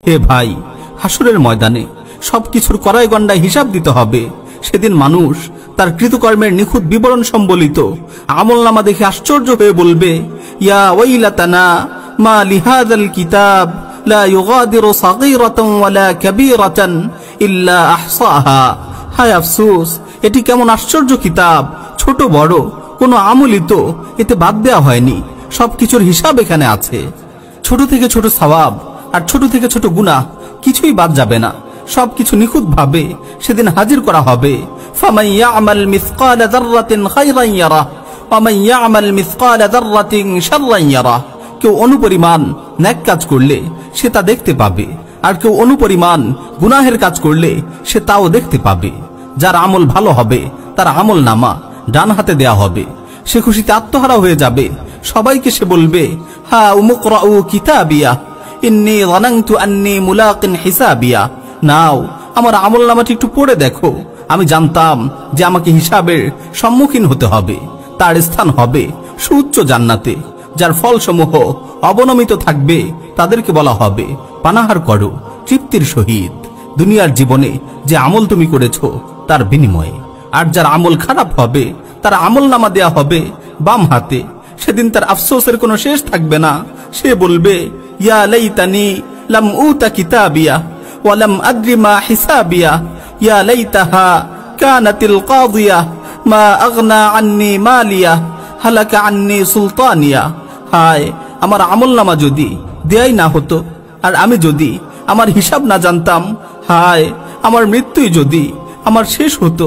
হে ভাই, হাসরের ময়দানে সবকিছুর কড়াই গন্ডায় হিসাব দিতে হবে। সেদিন মানুষ তার কৃতকর্মের নিখুঁত বিবরণ সম্বলিত আমলনামা দেখে আশ্চর্য হয়ে বলবে, ইয়া ওয়াইলাতানা মা লিহাযাল কিতাব লা ইউগাদিরু সাগীরাতান ওয়ালা কাবীরাতান ইল্লা আহসাহা। হায় আফসোস, এটি কেমন আশ্চর্য কিতাব! ছোট বড় কোনো আমলই তো এতে বাদ দেওয়া হয়নি। সবকিছুর হিসাব এখানে আছে। ছোট থেকে ছোট সওয়াব আর ছোট থেকে ছোট গুনাহ কিছুই বাদ যাবে না। সবকিছু নিখুঁত ভাবে সেদিন হাজির করা হবে। ফামান ইয়ামাল মিসকালা যাররাতিন খায়রান ইয়ারা ওয়া মান ইয়ামাল মিসকালা যাররাতিন শাররান ইয়ারা। কেউ অনুপরিমাণ নেক কাজ করলে সে তা দেখতে পাবে, আর কেউ অনুপরিমাণ গুনাহের কাজ করলে সে তাও দেখতে পাবে। যার আমল ভালো হবে তার আমল নামা ডান হাতে দেয়া হবে। সে খুশিতে আত্মহারা হয়ে যাবে। সবাইকে সে বলবে, হা উমুকরাউ কিতাবিয়া ইন্নী যানানতু আন্নী মুলাকিন হিসাবিয়া। নাও, আমার আমল নামাটি একটু পড়ে দেখো। আমি জানতাম যে আমাকে হিসাবের সম্মুখীন হতে হবে। তার স্থান হবে সুউচ্চ জান্নাতে। যার ফলসমূহ অবনমিত থাকবে তাদেরকে বলা হবে, পানাহার করো তৃপ্তির সহিত দুনিয়ার জীবনে যে আমল তুমি করেছো তার বিনিময়ে। আর যার আমল খারাপ হবে তার আমল নামা দেয়া হবে বাম হাতে। সেদিন তার আফসোসের কোনো শেষ থাকবে না। সে বলবে, ইয়া লাইতানি লাম উতা কিতাবিয়া ওয়া লাম আদরি মা হিসাবিয়া ইয়া লাইতাহা কানাতিল কাদিয়া মা আগনা আন্নি মালিয়া হালাকা আন্নি সুলতানিয়া। হায়, আমার আমলনামা যদি দেয়াই না হতো, আর আমি যদি আমার হিসাব না জানতাম। হায়, আমার মৃত্যুই যদি আমার শেষ হতো।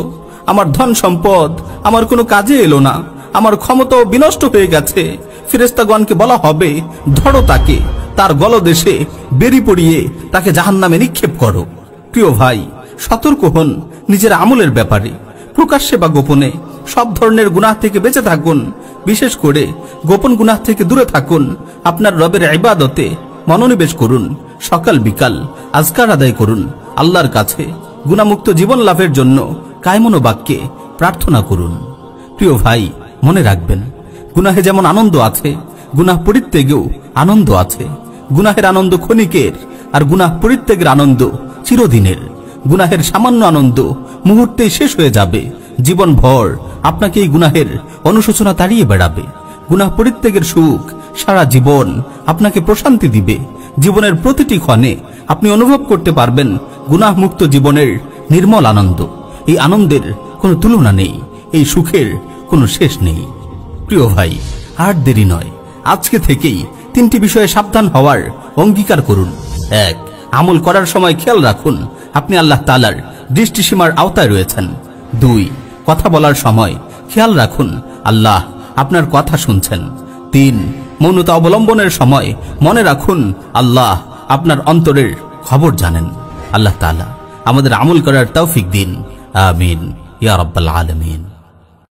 আমার ধন সম্পদ আমার কোনো কাজে এলো না। আমার ক্ষমতাও বিনষ্ট হয়ে গেছে। ফেরেশতাগণকে বলা হবে, ধরো তাকে, তার গলদেশে বেরি পড়িয়ে তাকে জাহান্নামে নিক্ষেপ করো। প্রিয় ভাই, সতর্ক হন নিজের আমলের ব্যাপারে। প্রকাশ্যে বা গোপনে সব ধরনের গুনাহ থেকে বেঁচে থাকুন। বিশেষ করে গোপন গুনাহ থেকে দূরে থাকুন। আপনার রবের ইবাদতে মনোনিবেশ করুন। সকাল বিকাল আজকার আদায় করুন। আল্লাহর কাছে গুনাহমুক্ত জীবন লাভের জন্য কায়মনো বাক্যে প্রার্থনা করুন। প্রিয় ভাই, মনে রাখবেন, গুনাহে যেমন আনন্দ আছে, গুনাহ পরিত্যাগেও আনন্দ আছে। গুনাহের আনন্দ ক্ষণিকের, আর গুনাহ পরিত্যাগের আনন্দ চিরদিনের। গুনাহের সামান্য আনন্দ মুহূর্তেই শেষ হয়ে যাবে। জীবন ভর আপনাকে এই গুনাহের অনুশোচনা তাড়িয়ে বেড়াবে। গুনাহ পরিত্যাগের সুখ সারা জীবন আপনাকে প্রশান্তি দিবে। জীবনের প্রতিটি ক্ষণে আপনি অনুভব করতে পারবেন গুনাহ মুক্ত জীবনের নির্মল আনন্দ। এই আনন্দের কোনো তুলনা নেই, এই সুখের কোনো শেষ নেই। প্রিয় ভাই, আর দেরি নয়, আজকে থেকেই 3টি বিষয়ে সাবধান হওয়ার অঙ্গীকার করুন। 1. আমল করার সময় খেয়াল রাখুন আপনি আল্লাহ তাআলার দৃষ্টিসীমার আওতায় রয়েছেন। 2. কথা বলার সময় খেয়াল রাখুন আল্লাহ আপনার কথা শুনছেন। 3. মৌনতা অবলম্বনের সময় মনে রাখুন আল্লাহ আপনার অন্তরের খবর জানেন। আল্লাহ তাআলা আমাদের আমল করার তৌফিক দিন। আমিন ইয়া রাব্বাল আলামিন।